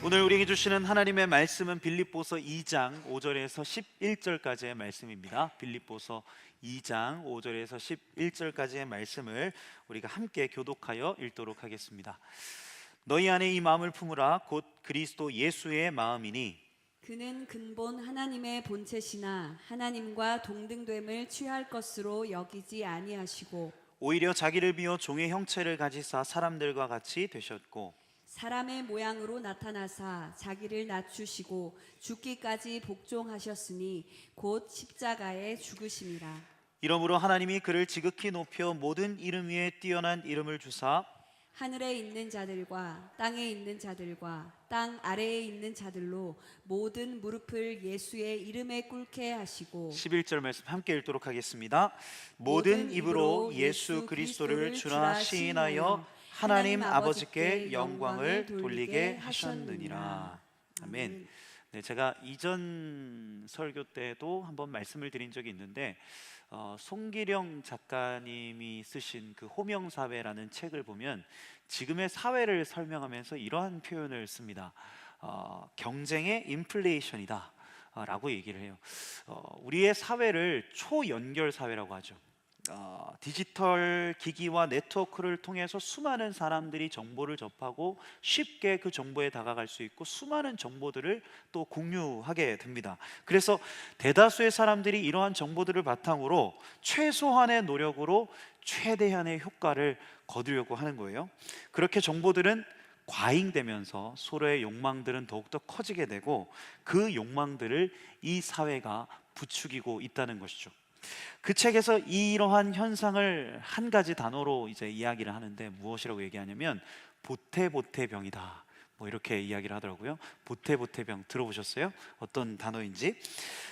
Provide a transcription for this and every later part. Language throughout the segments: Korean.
오늘 우리에게 주시는 하나님의 말씀은 빌립보서 2장 5절에서 11절까지의 말씀입니다. 빌립보서 2장 5절에서 11절까지의 말씀을 우리가 함께 교독하여 읽도록 하겠습니다. 너희 안에 이 마음을 품으라. 곧 그리스도 예수의 마음이니 그는 근본 하나님의 본체시나 하나님과 동등됨을 취할 것으로 여기지 아니하시고 오히려 자기를 비워 종의 형체를 가지사 사람들과 같이 되셨고 사람의 모양으로 나타나사 자기를 낮추시고 죽기까지 복종하셨으니 곧 십자가에 죽으심이라. 이러므로 하나님이 그를 지극히 높여 모든 이름 위에 뛰어난 이름을 주사 하늘에 있는 자들과 땅에 있는 자들과 땅 아래에 있는 자들로 모든 무릎을 예수의 이름에 꿇게 하시고 11절 말씀 함께 읽도록 하겠습니다. 모든 입으로 예수 그리스도를 주라 시인하여 하나님 아버지께 영광을 돌리게 하셨느니라. 아멘. 네, 제가 이전 설교 때도 한번 말씀을 드린 적이 있는데 송기령 작가님이 쓰신 그 호명사회라는 책을 보면 지금의 사회를 설명하면서 이러한 표현을 씁니다. 경쟁의 인플레이션이다 라고 얘기를 해요. 우리의 사회를 초연결 사회라고 하죠. 디지털 기기와 네트워크를 통해서 수많은 사람들이 정보를 접하고 쉽게 그 정보에 다가갈 수 있고 수많은 정보들을 또 공유하게 됩니다. 그래서 대다수의 사람들이 이러한 정보들을 바탕으로 최소한의 노력으로 최대한의 효과를 거두려고 하는 거예요. 그렇게 정보들은 과잉되면서 서로의 욕망들은 더욱더 커지게 되고 그 욕망들을 이 사회가 부추기고 있다는 것이죠. 그 책에서 이러한 현상을 한 가지 단어로 이제 이야기를 하는데 무엇이라고 얘기하냐면 보태보태병이다. 뭐 이렇게 이야기를 하더라고요. 보태보태병 들어보셨어요? 어떤 단어인지?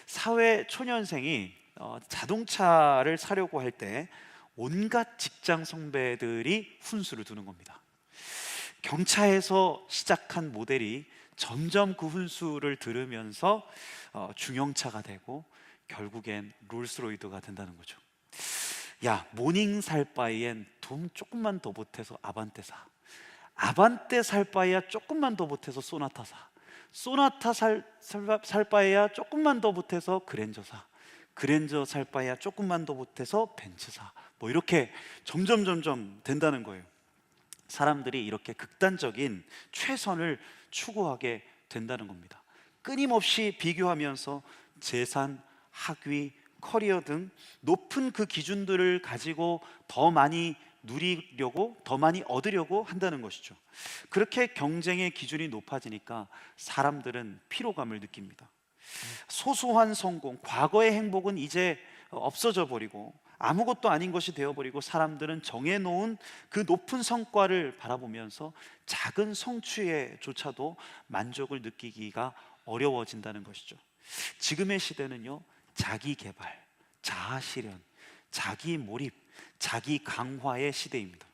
사회 초년생이 자동차를 사려고 할 때 온갖 직장 선배들이 훈수를 두는 겁니다. 경차에서 시작한 모델이 점점 그 훈수를 들으면서 중형차가 되고 결국엔 롤스로이드가 된다는 거죠. 야, 모닝 살 바에엔 돈 조금만 더 보태서 아반떼 사. 아반떼 살 바에야 조금만 더 보태서 소나타 사. 소나타 살 바에야 조금만 더 보태서 그랜저 사. 그랜저 살 바에야 조금만 더 보태서 벤츠 사. 뭐 이렇게 점점 된다는 거예요. 사람들이 이렇게 극단적인 최선을 추구하게 된다는 겁니다. 끊임없이 비교하면서 재산, 학위, 커리어 등 높은 그 기준들을 가지고 더 많이 누리려고, 더 많이 얻으려고 한다는 것이죠. 그렇게 경쟁의 기준이 높아지니까 사람들은 피로감을 느낍니다. 소소한 성공, 과거의 행복은 이제 없어져 버리고 아무것도 아닌 것이 되어버리고 사람들은 정해놓은 그 높은 성과를 바라보면서 작은 성취에조차도 만족을 느끼기가 어려워진다는 것이죠. 지금의 시대는요, 자기 개발, 자아 실현, 자기 몰입, 자기 강화의 시대입니다.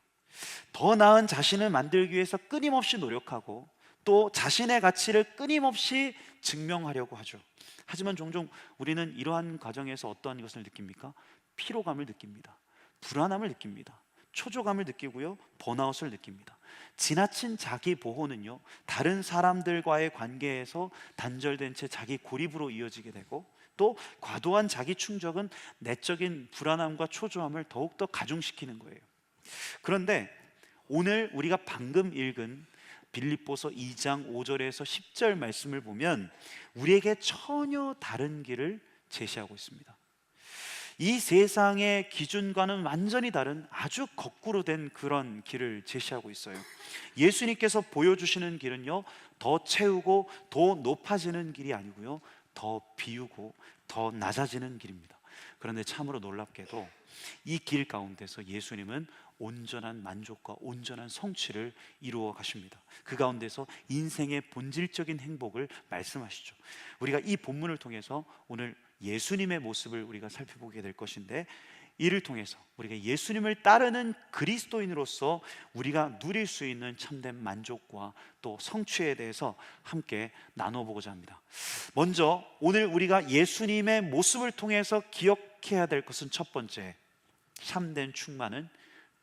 더 나은 자신을 만들기 위해서 끊임없이 노력하고 또 자신의 가치를 끊임없이 증명하려고 하죠. 하지만 종종 우리는 이러한 과정에서 어떠한 것을 느낍니까? 피로감을 느낍니다. 불안함을 느낍니다. 초조감을 느끼고요, 번아웃을 느낍니다. 지나친 자기 보호는요, 다른 사람들과의 관계에서 단절된 채 자기 고립으로 이어지게 되고 또 과도한 자기 충족은 내적인 불안함과 초조함을 더욱더 가중시키는 거예요. 그런데 오늘 우리가 방금 읽은 빌립보서 2장 5절에서 10절 말씀을 보면 우리에게 전혀 다른 길을 제시하고 있습니다. 이 세상의 기준과는 완전히 다른 아주 거꾸로 된 그런 길을 제시하고 있어요. 예수님께서 보여주시는 길은요, 더 채우고 더 높아지는 길이 아니고요, 더 비우고 더 낮아지는 길입니다. 그런데 참으로 놀랍게도 이 길 가운데서 예수님은 온전한 만족과 온전한 성취를 이루어 가십니다. 그 가운데서 인생의 본질적인 행복을 말씀하시죠. 우리가 이 본문을 통해서 오늘 예수님의 모습을 우리가 살펴보게 될 것인데, 이를 통해서 우리가 예수님을 따르는 그리스도인으로서 우리가 누릴 수 있는 참된 만족과 또 성취에 대해서 함께 나눠보고자 합니다. 먼저 오늘 우리가 예수님의 모습을 통해서 기억해야 될 것은 첫 번째, 참된 충만은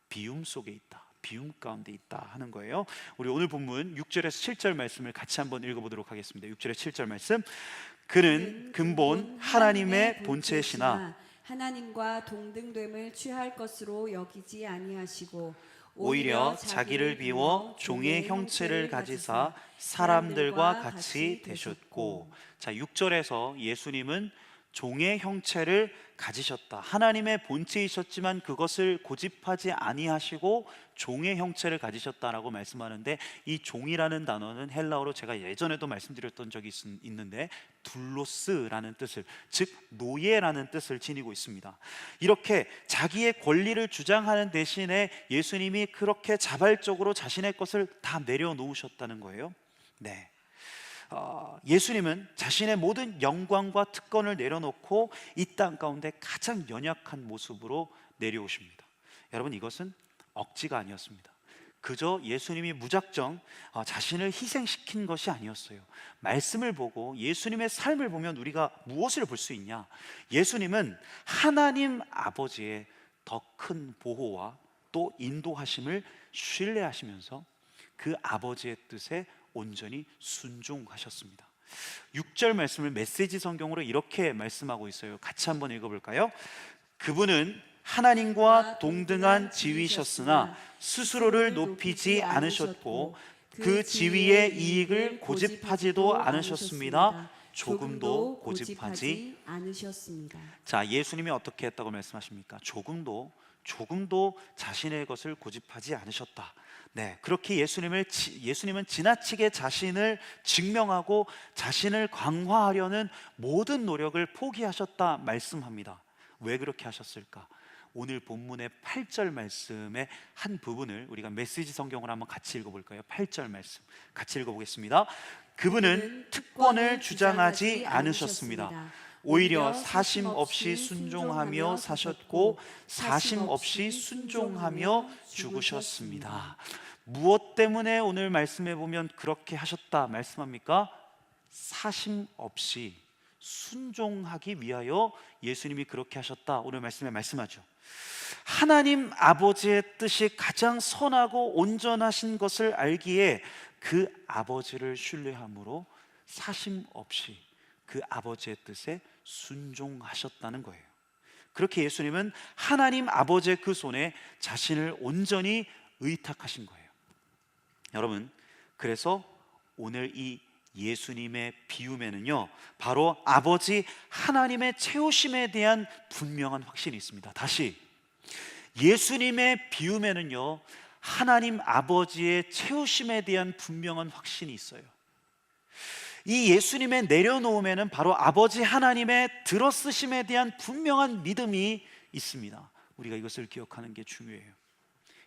비움 속에 있다. 비움 가운데 있다 하는 거예요. 우리 오늘 본문 6절에서 7절 말씀을 같이 한번 읽어보도록 하겠습니다. 6절에 7절 말씀. 그는 근본 하나님의 본체시나 하나님과 동등됨을 취할 것으로 여기지 아니하시고 오히려 자기를 비워 종의 형체를 가지사 사람들과 같이 되셨고. 자, 6절에서 예수님은 종의 형체를 가지셨다. 하나님의 본체이셨지만 그것을 고집하지 아니하시고 종의 형체를 가지셨다라고 말씀하는데, 이 종이라는 단어는 헬라어로 제가 예전에도 말씀드렸던 적이 있는데 둘로스라는 뜻을, 즉 노예라는 뜻을 지니고 있습니다. 이렇게 자기의 권리를 주장하는 대신에 예수님이 그렇게 자발적으로 자신의 것을 다 내려놓으셨다는 거예요. 네. 예수님은 자신의 모든 영광과 특권을 내려놓고 이 땅 가운데 가장 연약한 모습으로 내려오십니다. 여러분, 이것은 억지가 아니었습니다. 그저 예수님이 무작정 자신을 희생시킨 것이 아니었어요. 말씀을 보고 예수님의 삶을 보면 우리가 무엇을 볼 수 있냐? 예수님은 하나님 아버지의 더 큰 보호와 또 인도하심을 신뢰하시면서 그 아버지의 뜻에 온전히 순종하셨습니다. 6절 말씀을 메시지 성경으로 이렇게 말씀하고 있어요. 같이 한번 읽어볼까요? 그분은 하나님과 동등한 지위셨으나 스스로를 높이지 않으셨고 그 지위의 이익을 고집하지도 않으셨습니다. 조금도 고집하지 않으셨습니다. 자, 예수님이 어떻게 했다고 말씀하십니까? 조금도 자신의 것을 고집하지 않으셨다. 네, 그렇게 예수님은 지나치게 자신을 증명하고 자신을 강화하려는 모든 노력을 포기하셨다 말씀합니다. 왜 그렇게 하셨을까? 오늘 본문의 8절 말씀의 한 부분을 우리가 메시지 성경으로 한번 같이 읽어볼까요? 8절 말씀 같이 읽어보겠습니다. 그분은 특권을 주장하지 않으셨습니다. 오히려 사심 없이 순종하며 사셨고 사심 없이 순종하며 죽으셨습니다. 무엇 때문에 오늘 말씀해 보면 그렇게 하셨다 말씀합니까? 사심 없이 순종하기 위하여 예수님이 그렇게 하셨다. 오늘 말씀에 말씀하죠. 하나님 아버지의 뜻이 가장 선하고 온전하신 것을 알기에 그 아버지를 신뢰함으로 사심 없이 그 아버지의 뜻에 순종하셨다는 거예요. 그렇게 예수님은 하나님 아버지의 그 손에 자신을 온전히 의탁하신 거예요. 여러분, 그래서 오늘 이 예수님의 비움에는요, 바로 아버지 하나님의 채우심에 대한 분명한 확신이 있습니다. 다시, 예수님의 비움에는요, 하나님 아버지의 채우심에 대한 분명한 확신이 있어요. 이 예수님의 내려놓음에는 바로 아버지 하나님의 들어쓰심에 대한 분명한 믿음이 있습니다. 우리가 이것을 기억하는 게 중요해요.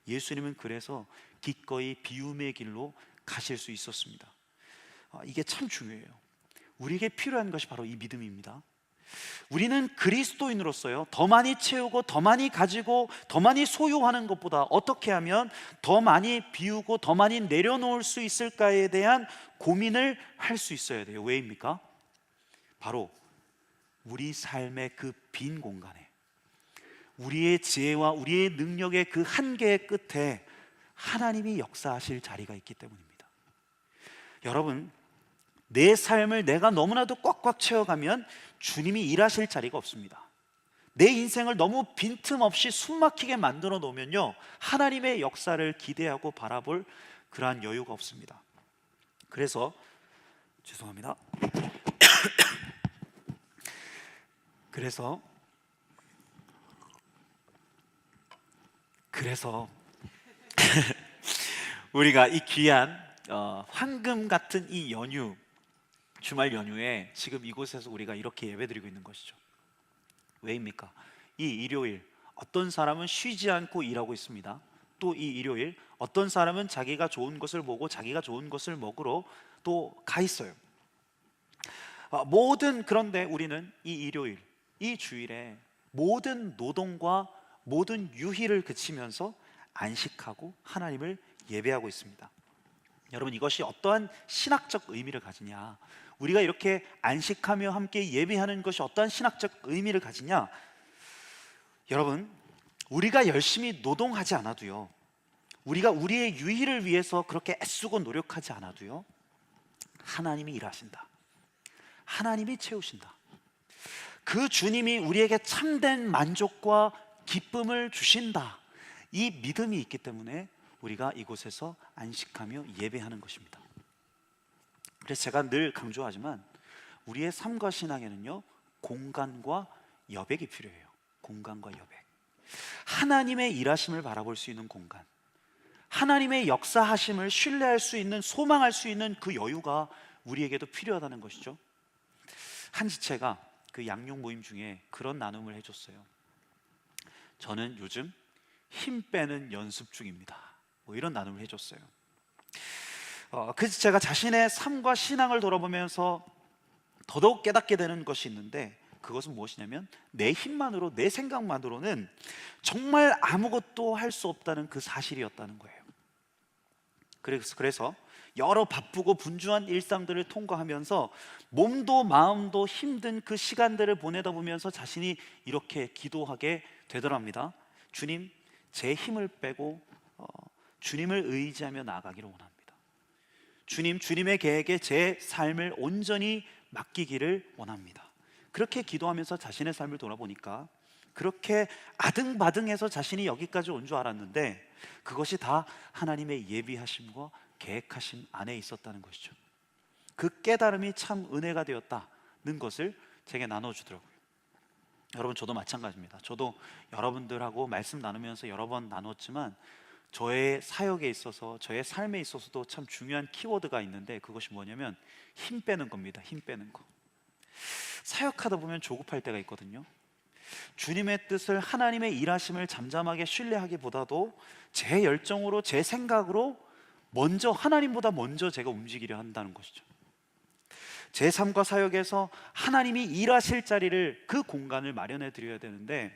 예수님은 그래서 기꺼이 비움의 길로 가실 수 있었습니다. 이게 참 중요해요. 우리에게 필요한 것이 바로 이 믿음입니다. 우리는 그리스도인으로서요, 더 많이 채우고 더 많이 가지고 더 많이 소유하는 것보다 어떻게 하면 더 많이 비우고 더 많이 내려놓을 수 있을까에 대한 고민을 할 수 있어야 돼요. 왜입니까? 바로 우리 삶의 그 빈 공간에 우리의 지혜와 우리의 능력의 그 한계의 끝에 하나님이 역사하실 자리가 있기 때문입니다. 여러분, 내 삶을 내가 너무나도 꽉꽉 채워가면 주님이 일하실 자리가 없습니다. 내 인생을 너무 빈틈없이 숨막히게 만들어 놓으면요, 하나님의 역사를 기대하고 바라볼 그러한 여유가 없습니다. 그래서 죄송합니다. 그래서 우리가 이 귀한 황금 같은 이 연휴, 주말 연휴에 지금 이곳에서 우리가 이렇게 예배드리고 있는 것이죠. 왜입니까? 이 일요일 어떤 사람은 쉬지 않고 일하고 있습니다. 또 이 일요일 어떤 사람은 자기가 좋은 것을 보고 자기가 좋은 것을 먹으러 또 가 있어요. 그런데 우리는 이 일요일, 이 주일에 모든 노동과 모든 유희를 그치면서 안식하고 하나님을 예배하고 있습니다. 여러분, 이것이 어떠한 신학적 의미를 가지냐? 우리가 이렇게 안식하며 함께 예배하는 것이 어떠한 신학적 의미를 가지냐? 여러분, 우리가 열심히 노동하지 않아도요, 우리가 우리의 유의를 위해서 그렇게 애쓰고 노력하지 않아도요, 하나님이 일하신다. 하나님이 채우신다. 그 주님이 우리에게 참된 만족과 기쁨을 주신다. 이 믿음이 있기 때문에 우리가 이곳에서 안식하며 예배하는 것입니다. 그래서 제가 늘 강조하지만 우리의 삶과 신앙에는요, 공간과 여백이 필요해요. 공간과 여백. 하나님의 일하심을 바라볼 수 있는 공간, 하나님의 역사하심을 신뢰할 수 있는, 소망할 수 있는 그 여유가 우리에게도 필요하다는 것이죠. 한 지체가 그 양육 모임 중에 그런 나눔을 해줬어요. 저는 요즘 힘 빼는 연습 중입니다. 뭐 이런 나눔을 해줬어요. 그 지체가 자신의 삶과 신앙을 돌아보면서 더더욱 깨닫게 되는 것이 있는데, 그것은 무엇이냐면 내 힘만으로, 내 생각만으로는 정말 아무것도 할 수 없다는 그 사실이었다는 거예요. 그래서 여러 바쁘고 분주한 일상들을 통과하면서 몸도 마음도 힘든 그 시간들을 보내다 보면서 자신이 이렇게 기도하게 되더랍니다. 주님, 제 힘을 빼고 주님을 의지하며 나아가기를 원합니다. 주님, 주님의 계획에 제 삶을 온전히 맡기기를 원합니다. 그렇게 기도하면서 자신의 삶을 돌아보니까 그렇게 아등바등해서 자신이 여기까지 온 줄 알았는데 그것이 다 하나님의 예비하심과 계획하심 안에 있었다는 것이죠. 그 깨달음이 참 은혜가 되었다는 것을 제게 나눠주더라고요. 여러분, 저도 마찬가지입니다. 저도 여러분들하고 말씀 나누면서 여러 번 나눴지만 저의 사역에 있어서, 저의 삶에 있어서도 참 중요한 키워드가 있는데, 그것이 뭐냐면 힘 빼는 겁니다. 힘 빼는 거. 사역하다 보면 조급할 때가 있거든요. 주님의 뜻을, 하나님의 일하심을 잠잠하게 신뢰하기보다도 제 열정으로, 제 생각으로 먼저, 하나님보다 먼저 제가 움직이려 한다는 것이죠. 제 삶과 사역에서 하나님이 일하실 자리를, 그 공간을 마련해 드려야 되는데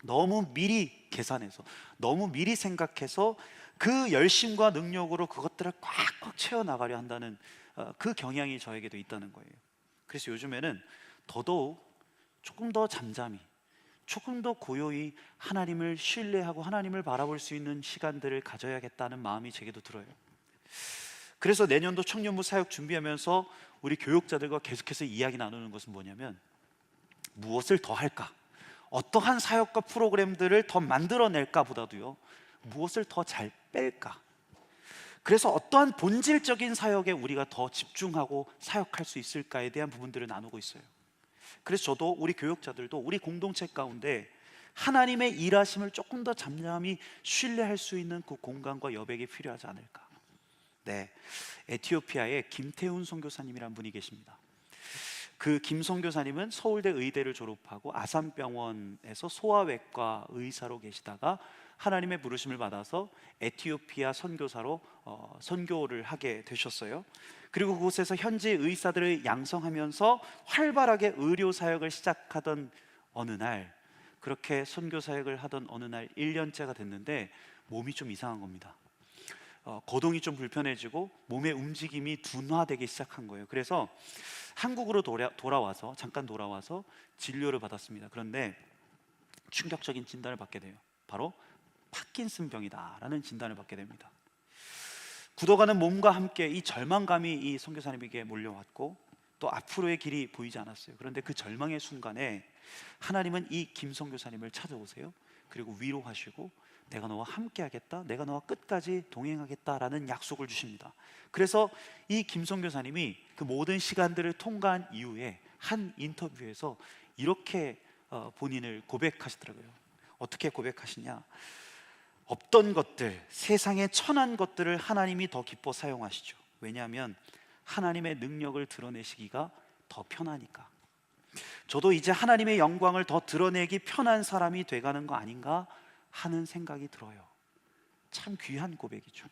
너무 미리 계산해서, 너무 미리 생각해서 그 열심과 능력으로 그것들을 꽉꽉 채워나가려 한다는 그 경향이 저에게도 있다는 거예요. 그래서 요즘에는 더더욱 조금 더 잠잠히, 조금 더 고요히 하나님을 신뢰하고 하나님을 바라볼 수 있는 시간들을 가져야겠다는 마음이 제게도 들어요. 그래서 내년도 청년부 사역 준비하면서 우리 교육자들과 계속해서 이야기 나누는 것은 뭐냐면, 무엇을 더 할까? 어떠한 사역과 프로그램들을 더 만들어낼까 보다도요, 무엇을 더 잘 뺄까? 그래서 어떠한 본질적인 사역에 우리가 더 집중하고 사역할 수 있을까에 대한 부분들을 나누고 있어요. 그래서 저도, 우리 교육자들도 우리 공동체 가운데 하나님의 일하심을 조금 더 잠잠히 신뢰할 수 있는 그 공간과 여백이 필요하지 않을까. 네, 에티오피아에 김태훈 선교사님이라는 분이 계십니다. 그 김 선교사님은 서울대 의대를 졸업하고 아산병원에서 소아외과 의사로 계시다가 하나님의 부르심을 받아서 에티오피아 선교사로 선교를 하게 되셨어요. 그리고 그곳에서 현지 의사들을 양성하면서 활발하게 의료 사역을 시작하던 어느 날, 그렇게 선교 사역을 하던 어느 날 1년째가 됐는데 몸이 좀 이상한 겁니다. 거동이 좀 불편해지고 몸의 움직임이 둔화되기 시작한 거예요. 그래서 한국으로 돌아와서 잠깐 돌아와서 진료를 받았습니다. 그런데 충격적인 진단을 받게 돼요. 바로 파킨슨병이다라는 진단을 받게 됩니다. 굳어가는 몸과 함께 이 절망감이 이 선교사님에게 몰려왔고, 또 앞으로의 길이 보이지 않았어요. 그런데 그 절망의 순간에 하나님은 이 김 선교사님을 찾아오세요. 그리고 위로하시고 내가 너와 함께 하겠다, 내가 너와 끝까지 동행하겠다라는 약속을 주십니다. 그래서 이 김 선교사님이 그 모든 시간들을 통과한 이후에 한 인터뷰에서 이렇게 본인을 고백하시더라고요. 어떻게 고백하시냐? 없던 것들, 세상의 천한 것들을 하나님이 더 기뻐 사용하시죠. 왜냐하면 하나님의 능력을 드러내시기가 더 편하니까. 저도 이제 하나님의 영광을 더 드러내기 편한 사람이 돼가는 거 아닌가 하는 생각이 들어요. 참 귀한 고백이죠.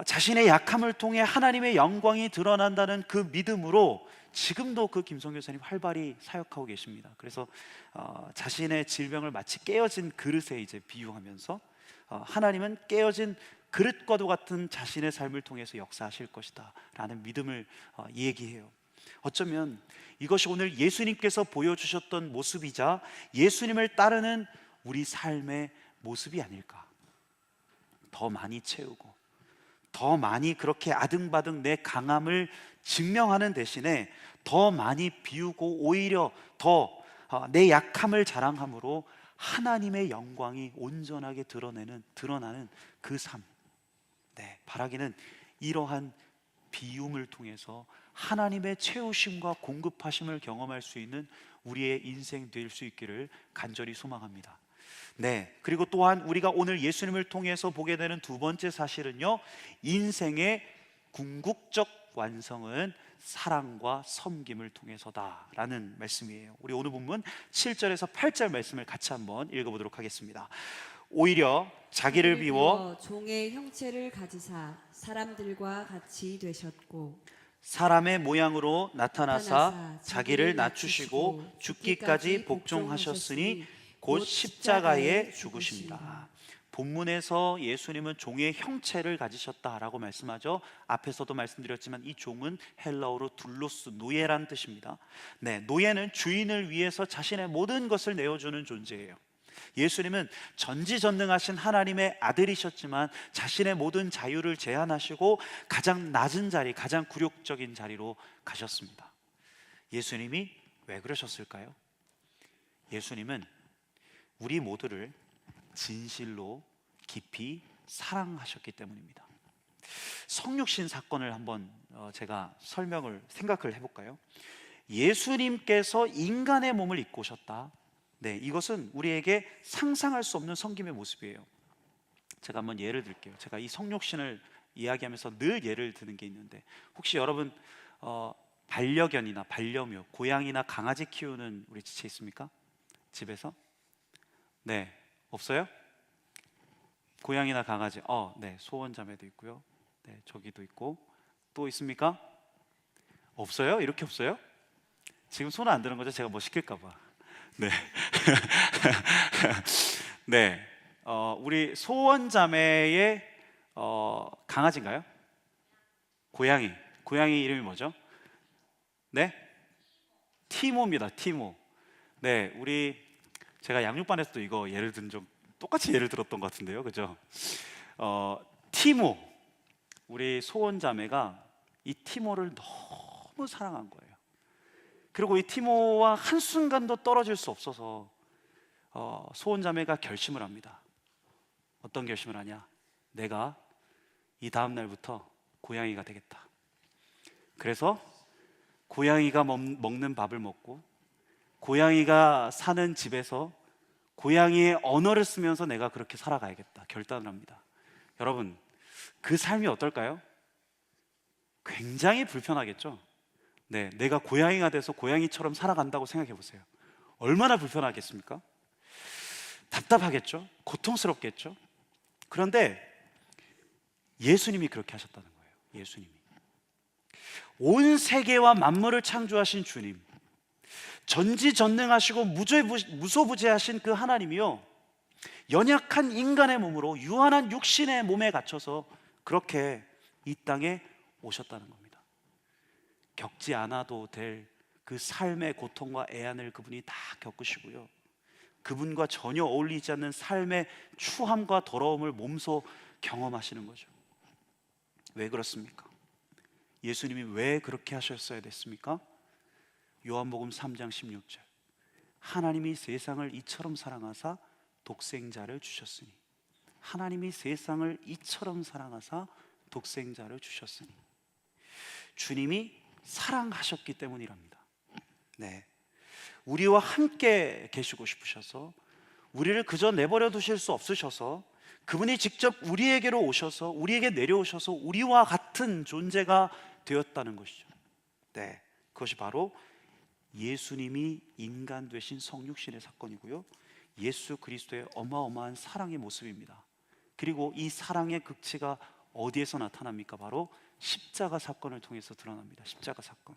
자신의 약함을 통해 하나님의 영광이 드러난다는 그 믿음으로 지금도 그 김성 교사님 활발히 사역하고 계십니다. 그래서 자신의 질병을 마치 깨어진 그릇에 이제 비유하면서 하나님은 깨어진 그릇과도 같은 자신의 삶을 통해서 역사하실 것이다 라는 믿음을 얘기해요. 어쩌면 이것이 오늘 예수님께서 보여주셨던 모습이자 예수님을 따르는 우리 삶의 모습이 아닐까. 더 많이 채우고 더 많이 그렇게 아등바등 내 강함을 증명하는 대신에 더 많이 비우고 오히려 더 내 약함을 자랑함으로 하나님의 영광이 온전하게 드러나는 그 삶. 네, 바라기는 이러한 비움을 통해서 하나님의 채우심과 공급하심을 경험할 수 있는 우리의 인생 될 수 있기를 간절히 소망합니다. 네, 그리고 또한 우리가 오늘 예수님을 통해서 보게 되는 두 번째 사실은요, 인생의 궁극적 완성은 사랑과 섬김을 통해서다라는 말씀이에요. 우리 오늘 본문 7절에서 8절 말씀을 같이 한번 읽어보도록 하겠습니다. 오히려 자기를 비워 종의 형체를 가지사 사람들과 같이 되셨고 사람의 모양으로 나타나사 자기를 낮추시고 죽기까지 복종하셨으니 곧 십자가에 죽으십니다. 본문에서 예수님은 종의 형체를 가지셨다라고 말씀하죠. 앞에서도 말씀드렸지만 이 종은 헬라어로 둘로스, 노예란 뜻입니다. 네, 노예는 주인을 위해서 자신의 모든 것을 내어주는 존재예요. 예수님은 전지전능하신 하나님의 아들이셨지만 자신의 모든 자유를 제한하시고 가장 낮은 자리, 가장 굴욕적인 자리로 가셨습니다. 예수님이 왜 그러셨을까요? 예수님은 우리 모두를 진실로 깊이 사랑하셨기 때문입니다. 성육신 사건을 한번 제가 생각을 해볼까요? 예수님께서 인간의 몸을 입고 오셨다. 네, 이것은 우리에게 상상할 수 없는 성김의 모습이에요. 제가 한번 예를 들게요. 제가 이 성육신을 이야기하면서 늘 예를 드는 게 있는데, 혹시 여러분 반려견이나 반려묘, 고양이나 강아지 키우는 우리 지체 있습니까? 집에서? 네, 없어요? 고양이나 강아지, 네, 소원자매도 있고요. 네, 저기도 있고. 또 있습니까? 없어요? 이렇게 없어요? 지금 손 안 드는 거죠? 제가 뭐 시킬까 봐. 네. 네. 우리 소원자매의 강아지인가요? 고양이. 고양이 이름이 뭐죠? 네? 티모입니다. 티모. 네, 제가 양육반에서도 이거 똑같이 예를 들었던 것 같은데요, 그죠? 티모. 우리 소원자매가 이 티모를 너무 사랑한 거예요. 그리고 이 티모와 한순간도 떨어질 수 없어서 소원자매가 결심을 합니다. 어떤 결심을 하냐? 내가 이 다음 날부터 고양이가 되겠다. 그래서 고양이가 먹는 밥을 먹고 고양이가 사는 집에서 고양이의 언어를 쓰면서 내가 그렇게 살아가야겠다 결단을 합니다. 여러분, 그 삶이 어떨까요? 굉장히 불편하겠죠? 네, 내가 고양이가 돼서 고양이처럼 살아간다고 생각해 보세요. 얼마나 불편하겠습니까? 답답하겠죠? 고통스럽겠죠? 그런데 예수님이 그렇게 하셨다는 거예요. 예수님이 온 세계와 만물을 창조하신 주님, 전지전능하시고 무소부재하신 그 하나님이요, 연약한 인간의 몸으로 유한한 육신의 몸에 갇혀서 그렇게 이 땅에 오셨다는 겁니다. 겪지 않아도 될 그 삶의 고통과 애환을 그분이 다 겪으시고요, 그분과 전혀 어울리지 않는 삶의 추함과 더러움을 몸소 경험하시는 거죠. 왜 그렇습니까? 예수님이 왜 그렇게 하셨어야 됐습니까? 요한복음 3장 16절, 하나님이 세상을 이처럼 사랑하사 독생자를 주셨으니, 하나님이 세상을 이처럼 사랑하사 독생자를 주셨으니, 주님이 사랑하셨기 때문이랍니다. 네, 우리와 함께 계시고 싶으셔서, 우리를 그저 내버려 두실 수 없으셔서 그분이 직접 우리에게로 오셔서, 우리에게 내려오셔서 우리와 같은 존재가 되었다는 것이죠. 네, 그것이 바로 예수님이 인간 되신 성육신의 사건이고요, 예수 그리스도의 어마어마한 사랑의 모습입니다. 그리고 이 사랑의 극치가 어디에서 나타납니까? 바로 십자가 사건을 통해서 드러납니다. 십자가 사건.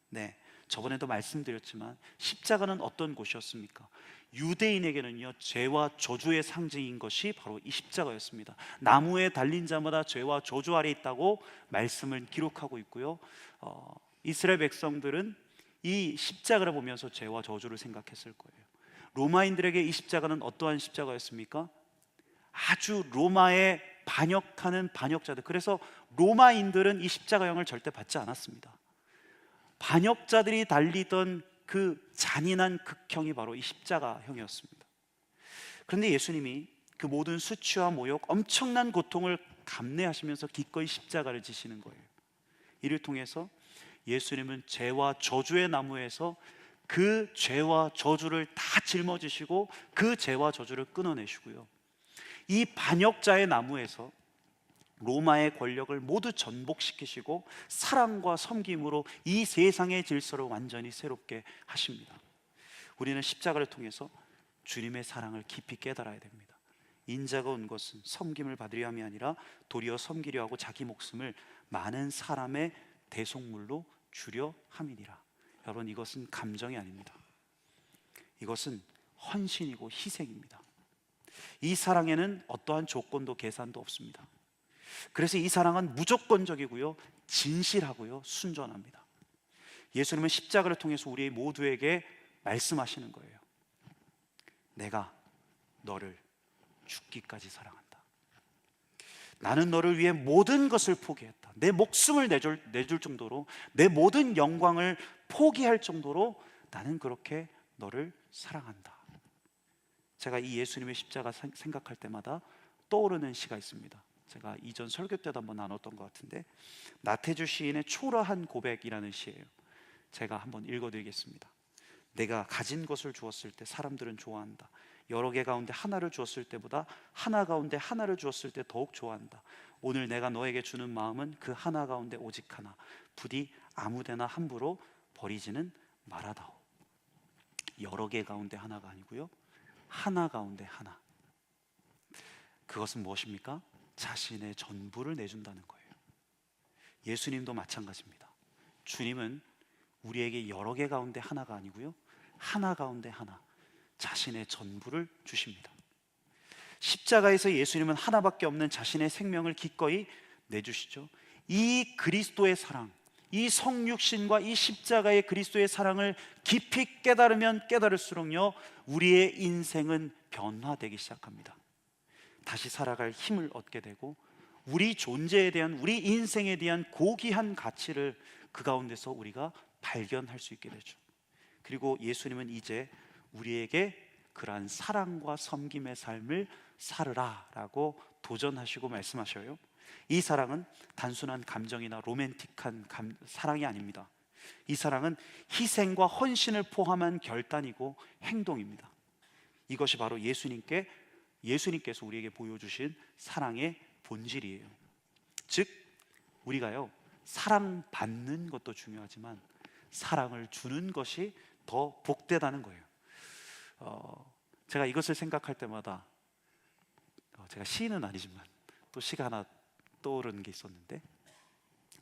네, 저번에도 말씀드렸지만 십자가는 어떤 곳이었습니까? 유대인에게는요, 죄와 저주의 상징인 것이 바로 이 십자가였습니다. 나무에 달린 자마다 죄와 저주 아래 있다고 말씀을 기록하고 있고요, 이스라엘 백성들은 이 십자가를 보면서 죄와 저주를 생각했을 거예요. 로마인들에게 이 십자가는 어떠한 십자가였습니까? 아주 로마의 반역하는 반역자들, 그래서 로마인들은 이 십자가형을 절대 받지 않았습니다. 반역자들이 달리던 그 잔인한 극형이 바로 이 십자가형이었습니다. 그런데 예수님이 그 모든 수치와 모욕, 엄청난 고통을 감내하시면서 기꺼이 십자가를 지시는 거예요. 이를 통해서 예수님은 죄와 저주의 나무에서 그 죄와 저주를 다 짊어지시고 그 죄와 저주를 끊어내시고요, 이 반역자의 나무에서 로마의 권력을 모두 전복시키시고 사랑과 섬김으로 이 세상의 질서를 완전히 새롭게 하십니다. 우리는 십자가를 통해서 주님의 사랑을 깊이 깨달아야 됩니다. 인자가 온 것은 섬김을 받으려 함이 아니라 도리어 섬기려 하고 자기 목숨을 많은 사람의 대속물로 주려 함이니라. 여러분, 이것은 감정이 아닙니다. 이것은 헌신이고 희생입니다. 이 사랑에는 어떠한 조건도 계산도 없습니다. 그래서 이 사랑은 무조건적이고요, 진실하고요, 순전합니다. 예수님은 십자가를 통해서 우리 모두에게 말씀하시는 거예요. 내가 너를 죽기까지 사랑한다. 나는 너를 위해 모든 것을 포기했다. 내 목숨을 내줄 정도로, 내 모든 영광을 포기할 정도로 나는 그렇게 너를 사랑한다. 제가 이 예수님의 십자가 생각할 때마다 떠오르는 시가 있습니다. 제가 이전 설교 때도 한번 나눴던 것 같은데, 나태주 시인의 초라한 고백이라는 시예요. 제가 한번 읽어드리겠습니다. 내가 가진 것을 주었을 때 사람들은 좋아한다. 여러 개 가운데 하나를 주었을 때보다 하나 가운데 하나를 주었을 때 더욱 좋아한다. 오늘 내가 너에게 주는 마음은 그 하나 가운데 오직 하나. 부디 아무데나 함부로 버리지는 말아다오. 여러 개 가운데 하나가 아니고요, 하나 가운데 하나. 그것은 무엇입니까? 자신의 전부를 내준다는 거예요. 예수님도 마찬가지입니다. 주님은 우리에게 여러 개 가운데 하나가 아니고요, 하나 가운데 하나, 자신의 전부를 주십니다. 십자가에서 예수님은 하나밖에 없는 자신의 생명을 기꺼이 내주시죠. 이 그리스도의 사랑, 이 성육신과 이 십자가의 그리스도의 사랑을 깊이 깨달으면 깨달을수록요, 우리의 인생은 변화되기 시작합니다. 다시 살아갈 힘을 얻게 되고, 우리 존재에 대한, 우리 인생에 대한 고귀한 가치를 그 가운데서 우리가 발견할 수 있게 되죠. 그리고 예수님은 이제 우리에게 그러한 사랑과 섬김의 삶을 살으라 라고 도전하시고 말씀하셔요. 이 사랑은 단순한 감정이나 로맨틱한 사랑이 아닙니다. 이 사랑은 희생과 헌신을 포함한 결단이고 행동입니다. 이것이 바로 예수님께서 우리에게 보여주신 사랑의 본질이에요. 즉, 우리가요, 사랑받는 것도 중요하지만 사랑을 주는 것이 더 복되다는 거예요. 제가 이것을 생각할 때마다, 제가 시인은 아니지만 또 시가 하나 떠오르는 게 있었는데,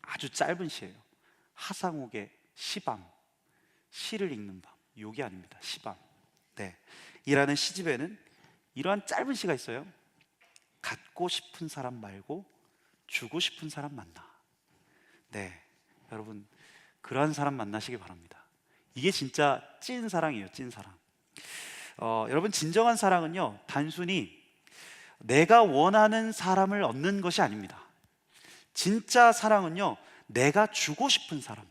아주 짧은 시예요. 하상욱의 시밤, 시를 읽는 밤, 요게 아닙니다. 시밤. 네, 이라는 시집에는 이러한 짧은 시가 있어요. 갖고 싶은 사람 말고 주고 싶은 사람 만나. 네, 여러분, 그러한 사람 만나시기 바랍니다. 이게 진짜 찐 사랑이에요. 찐 사랑. 여러분, 진정한 사랑은요, 단순히 내가 원하는 사람을 얻는 것이 아닙니다. 진짜 사랑은요, 내가 주고 싶은 사람,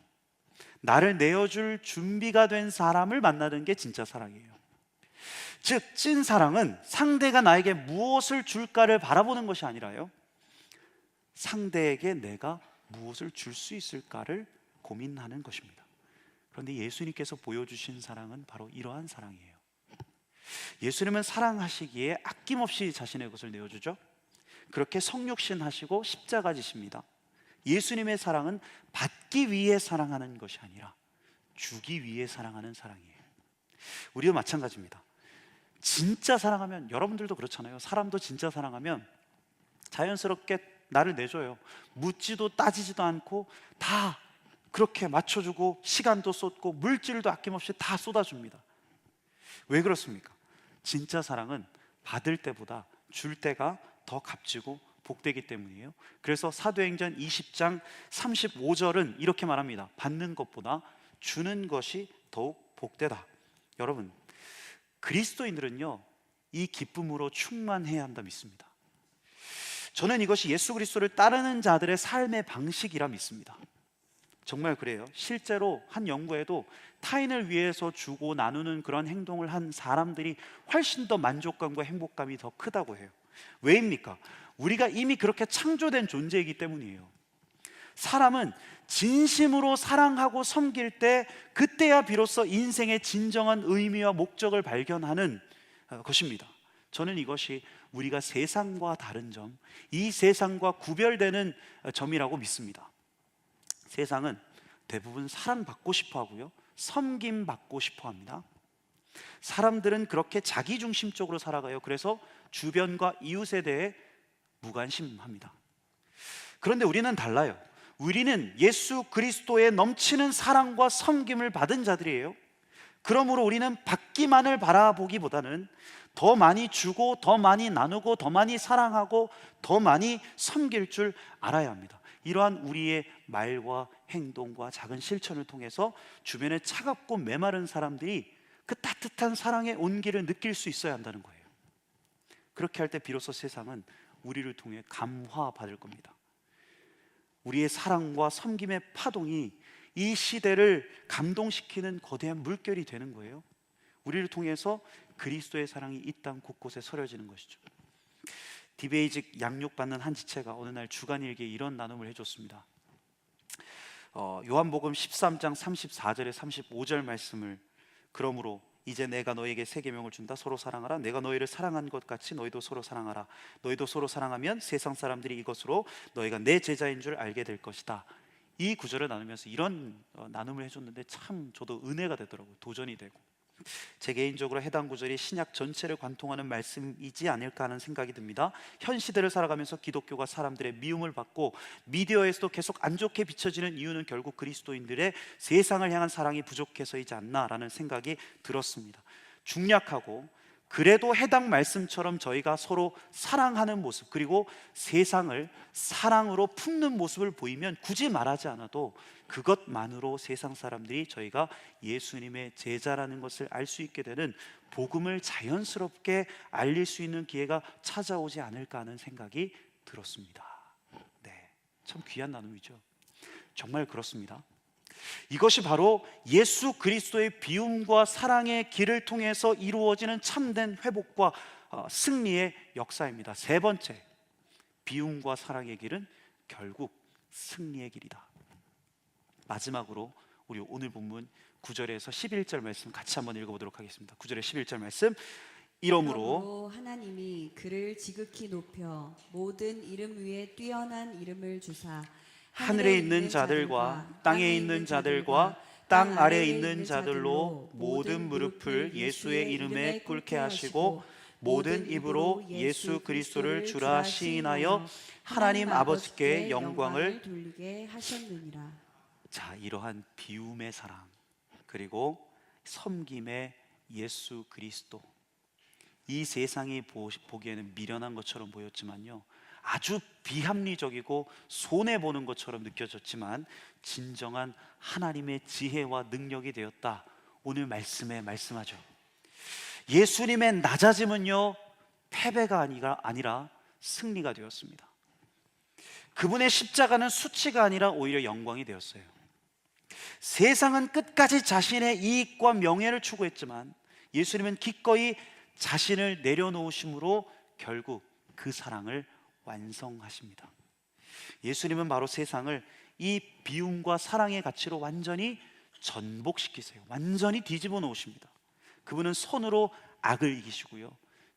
나를 내어줄 준비가 된 사람을 만나는 게 진짜 사랑이에요. 즉, 찐 사랑은 상대가 나에게 무엇을 줄까를 바라보는 것이 아니라요, 상대에게 내가 무엇을 줄 수 있을까를 고민하는 것입니다. 그런데 예수님께서 보여주신 사랑은 바로 이러한 사랑이에요. 예수님은 사랑하시기에 아낌없이 자신의 것을 내어주죠. 그렇게 성육신 하시고 십자가 지십니다. 예수님의 사랑은 받기 위해 사랑하는 것이 아니라 주기 위해 사랑하는 사랑이에요. 우리도 마찬가지입니다. 진짜 사랑하면, 여러분들도 그렇잖아요. 사람도 진짜 사랑하면 자연스럽게 나를 내줘요. 묻지도 따지지도 않고 다 그렇게 맞춰주고, 시간도 쏟고 물질도 아낌없이 다 쏟아줍니다. 왜 그렇습니까? 진짜 사랑은 받을 때보다 줄 때가 더 값지고 복되기 때문이에요. 그래서 사도행전 20장 35절은 이렇게 말합니다. 받는 것보다 주는 것이 더욱 복되다. 여러분, 그리스도인들은요, 이 기쁨으로 충만해야 한다 믿습니다. 저는 이것이 예수 그리스도를 따르는 자들의 삶의 방식이라 믿습니다. 정말 그래요. 실제로 한 연구에도 타인을 위해서 주고 나누는 그런 행동을 한 사람들이 훨씬 더 만족감과 행복감이 더 크다고 해요. 왜입니까? 우리가 이미 그렇게 창조된 존재이기 때문이에요. 사람은 진심으로 사랑하고 섬길 때, 그때야 비로소 인생의 진정한 의미와 목적을 발견하는 것입니다. 저는 이것이 우리가 세상과 다른 점, 이 세상과 구별되는 점이라고 믿습니다. 세상은 대부분 사랑받고 싶어 하고요, 섬김받고 싶어 합니다. 사람들은 그렇게 자기중심적으로 살아가요. 그래서 주변과 이웃에 대해 무관심합니다. 그런데 우리는 달라요. 우리는 예수 그리스도의 넘치는 사랑과 섬김을 받은 자들이에요. 그러므로 우리는 받기만을 바라보기보다는 더 많이 주고, 더 많이 나누고, 더 많이 사랑하고, 더 많이 섬길 줄 알아야 합니다. 이러한 우리의 말과 행동과 작은 실천을 통해서 주변에 차갑고 메마른 사람들이 그 따뜻한 사랑의 온기를 느낄 수 있어야 한다는 거예요. 그렇게 할 때 비로소 세상은 우리를 통해 감화받을 겁니다. 우리의 사랑과 섬김의 파동이 이 시대를 감동시키는 거대한 물결이 되는 거예요. 우리를 통해서 그리스도의 사랑이 이 땅 곳곳에 서려지는 것이죠. 디베이직 양육받는 한 지체가 어느 날 주간일기에 이런 나눔을 해줬습니다. 요한복음 13장 34절에 35절 말씀을, 그러므로 이제 내가 너에게 새 계명을 준다. 서로 사랑하라. 내가 너희를 사랑한 것 같이 너희도 서로 사랑하라. 너희도 서로 사랑하면 세상 사람들이 이것으로 너희가 내 제자인 줄 알게 될 것이다. 이 구절을 나누면서 이런 나눔을 해줬는데 참 저도 은혜가 되더라고요. 도전이 되고. 제 개인적으로 해당 구절이 신약 전체를 관통하는 말씀이지 않을까 하는 생각이 듭니다. 현 시대를 살아가면서 기독교가 사람들의 미움을 받고 미디어에서도 계속 안 좋게 비춰지는 이유는 결국 그리스도인들의 세상을 향한 사랑이 부족해서이지 않나라는 생각이 들었습니다. 중략하고 그래도 해당 말씀처럼 저희가 서로 사랑하는 모습, 그리고 세상을 사랑으로 품는 모습을 보이면 굳이 말하지 않아도 그것만으로 세상 사람들이 저희가 예수님의 제자라는 것을 알 수 있게 되는, 복음을 자연스럽게 알릴 수 있는 기회가 찾아오지 않을까 하는 생각이 들었습니다. 네, 참 귀한 나눔이죠. 정말 그렇습니다. 이것이 바로 예수 그리스도의 비움과 사랑의 길을 통해서 이루어지는 참된 회복과 승리의 역사입니다. 세 번째, 비움과 사랑의 길은 결국 승리의 길이다. 마지막으로 우리 오늘 본문 9절에서 11절 말씀 같이 한번 읽어보도록 하겠습니다. 9절에 11절 말씀. 이러므로 하나님이 그를 지극히 높여 모든 이름 위에 뛰어난 이름을 주사 하늘에 있는 자들과 땅에 있는 자들과 땅 아래에 있는 자들로 모든 무릎을 예수의 이름에 꿇게 하시고 모든 입으로 예수 그리스도를 주라 시인하여 하나님 아버지께 영광을 돌리게 하셨느니라. 자, 이러한 비움의 사랑, 그리고 섬김의 예수 그리스도, 이 세상이 보기에는 미련한 것처럼 보였지만요, 아주 비합리적이고 손해보는 것처럼 느껴졌지만 진정한 하나님의 지혜와 능력이 되었다. 오늘 말씀에 말씀하죠. 예수님의 낮아짐은요, 패배가 아니라 승리가 되었습니다. 그분의 십자가는 수치가 아니라 오히려 영광이 되었어요. 세상은 끝까지 자신의 이익과 명예를 추구했지만 예수님은 기꺼이 자신을 내려놓으심으로 결국 그 사랑을 완성하십니다. 예수님은 바로 세상을 이 비움과 사랑의 가치로 완전히 전복시키세요. 완전히 뒤집어 놓으십니다. 그분은 손으로 악을 이기시고요,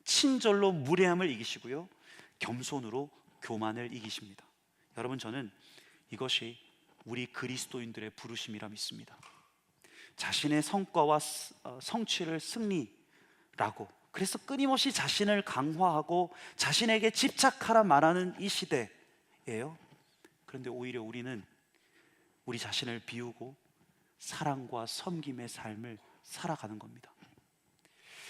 친절로 무례함을 이기시고요, 겸손으로 교만을 이기십니다. 여러분, 저는 이것이 우리 그리스도인들의 부르심이라 믿습니다. 자신의 성과와 성취를 승리라고, 그래서 끊임없이 자신을 강화하고 자신에게 집착하라 말하는 이 시대예요. 그런데 오히려 우리는 우리 자신을 비우고 사랑과 섬김의 삶을 살아가는 겁니다.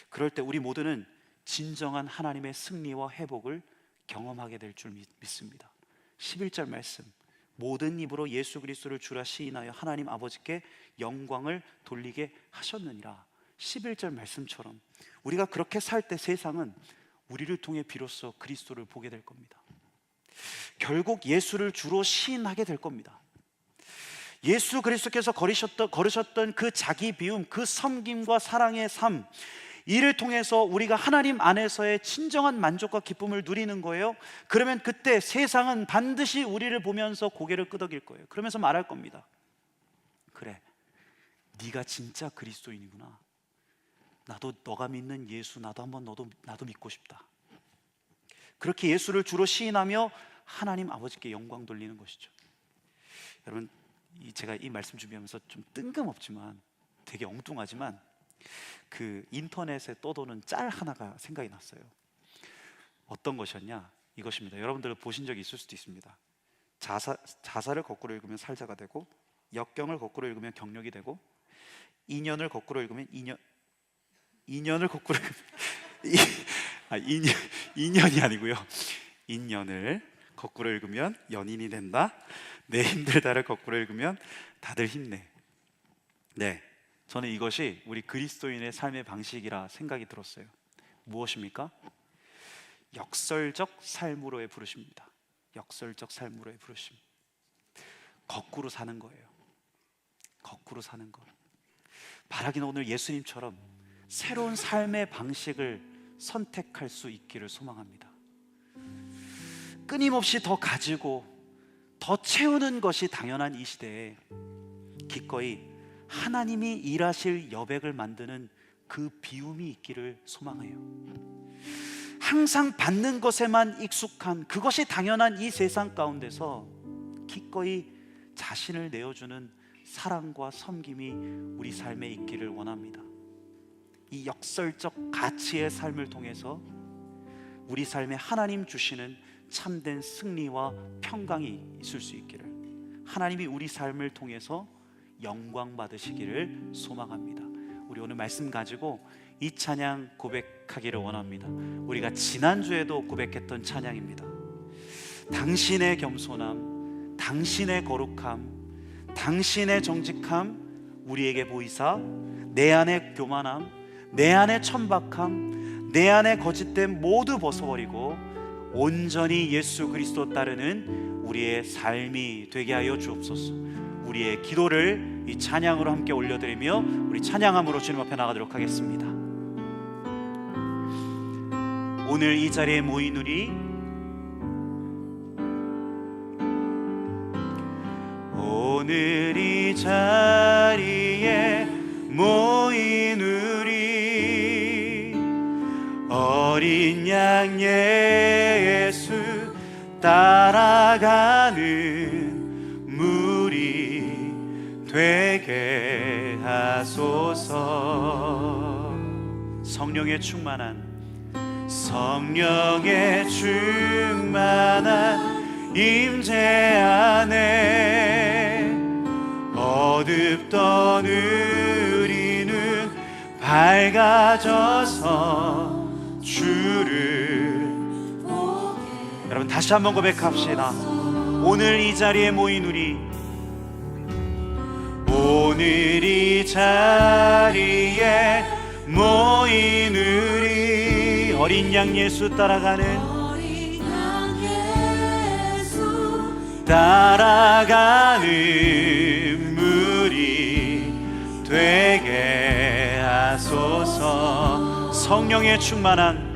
그럴 때 우리 모두는 진정한 하나님의 승리와 회복을 경험하게 될 줄 믿습니다. 11절 말씀, 모든 입으로 예수 그리스도를 주라 시인하여 하나님 아버지께 영광을 돌리게 하셨느니라. 11절 말씀처럼 우리가 그렇게 살 때 세상은 우리를 통해 비로소 그리스도를 보게 될 겁니다. 결국 예수를 주로 시인하게 될 겁니다. 예수 그리스도께서 걸으셨던 그 자기 비움, 그 섬김과 사랑의 삶, 이를 통해서 우리가 하나님 안에서의 진정한 만족과 기쁨을 누리는 거예요. 그러면 그때 세상은 반드시 우리를 보면서 고개를 끄덕일 거예요. 그러면서 말할 겁니다. 그래, 네가 진짜 그리스도인이구나. 나도 너가 믿는 예수, 나도 한번 나도 믿고 싶다. 그렇게 예수를 주로 시인하며 하나님 아버지께 영광 돌리는 것이죠. 여러분, 제가 이 말씀 준비하면서 좀 뜬금없지만, 되게 엉뚱하지만 그 인터넷에 떠도는 짤 하나가 생각이 났어요. 어떤 것이었냐? 이것입니다. 여러분들 보신 적이 있을 수도 있습니다. 자사를 거꾸로 읽으면 살자가 되고, 역경을 거꾸로 읽으면 경력이 되고, 인연을 거꾸로 읽으면 인연을 거꾸로 인연이 아니고요. 인연을 거꾸로 읽으면 연인이 된다. 내 힘들다를 거꾸로 읽으면 다들 힘내. 네, 저는 이것이 우리 그리스도인의 삶의 방식이라 생각이 들었어요. 무엇입니까? 역설적 삶으로의 부르심입니다. 역설적 삶으로의 부르심. 거꾸로 사는 거예요. 거꾸로 사는 것. 바라기는 오늘 예수님처럼 새로운 삶의 방식을 선택할 수 있기를 소망합니다. 끊임없이 더 가지고 더 채우는 것이 당연한 이 시대에 기꺼이 하나님이 일하실 여백을 만드는 그 비움이 있기를 소망해요. 항상 받는 것에만 익숙한, 그것이 당연한 이 세상 가운데서 기꺼이 자신을 내어주는 사랑과 섬김이 우리 삶에 있기를 원합니다. 이 역설적 가치의 삶을 통해서 우리 삶에 하나님 주시는 참된 승리와 평강이 있을 수 있기를, 하나님이 우리 삶을 통해서 영광 받으시기를 소망합니다. 우리 오늘 말씀 가지고 이 찬양 고백하기를 원합니다. 우리가 지난주에도 고백했던 찬양입니다. 당신의 겸손함, 당신의 거룩함, 당신의 정직함 우리에게 보이사 내 안의 교만함, 내 안의 천박함, 내 안의 거짓됨 모두 벗어버리고 온전히 예수 그리스도 따르는 우리의 삶이 되게 하여 주옵소서. 우리의 기도를 이 찬양으로 함께 올려드리며 우리 찬양함으로 주님 앞에 나가도록 하겠습니다. 오늘 이 자리에 모인 우리, 오늘 이 자리에 모인 우리, 어린 양 예수 따라가는 무리 되게 하소서. 성령의 충만한 임재 안에 어둡던 우리는 밝아져서 주를 보게. 여러분 다시 한번 고백합시다. 오늘 이 자리에 모인 우리, 오늘 이 자리에 모인 우리, 어린 양 예수 따라가는 무리 되게 하소서. 성령의 충만한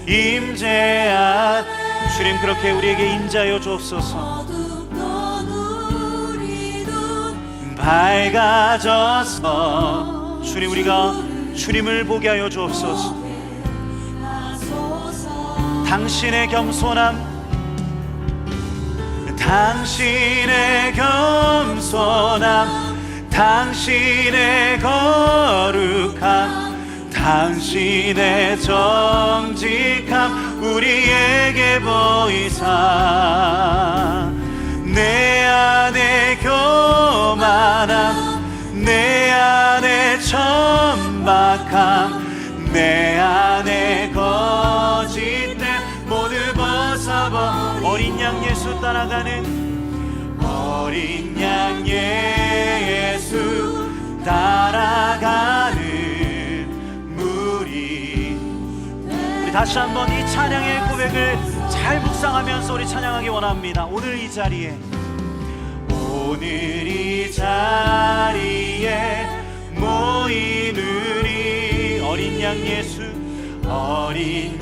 임재 안, 주님 그렇게 우리에게 임재하여 주옵소서. 밝아져서 주님, 우리가 주님을 보게 하여 주옵소서. 당신의 겸손함, 당신의 겸손함, 당신의 거룩함, 당신의 정직함 우리에게 보이사 내 안에 교만함, 내 안에 천박함, 내 안에 거짓됨 모두 벗어버. 어린 양 예수 따라가는, 어린 양 예수 따라가는 무리 다시 한번 이 찬양의 고백을 잘 묵상하면서 우리 찬양하기 원합니다. 오늘 이 자리에 모인 우리 어린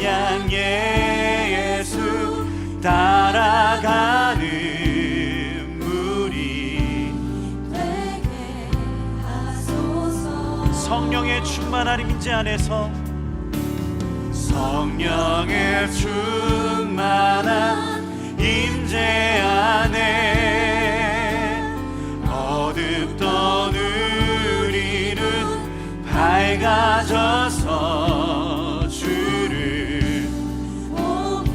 양 예수 따라가는 무리 되게 하소서. 성령의 충만한 임재 안에서 성령의 충만한 임재 안에 어둡던 우리는 밝아져서 주를 보게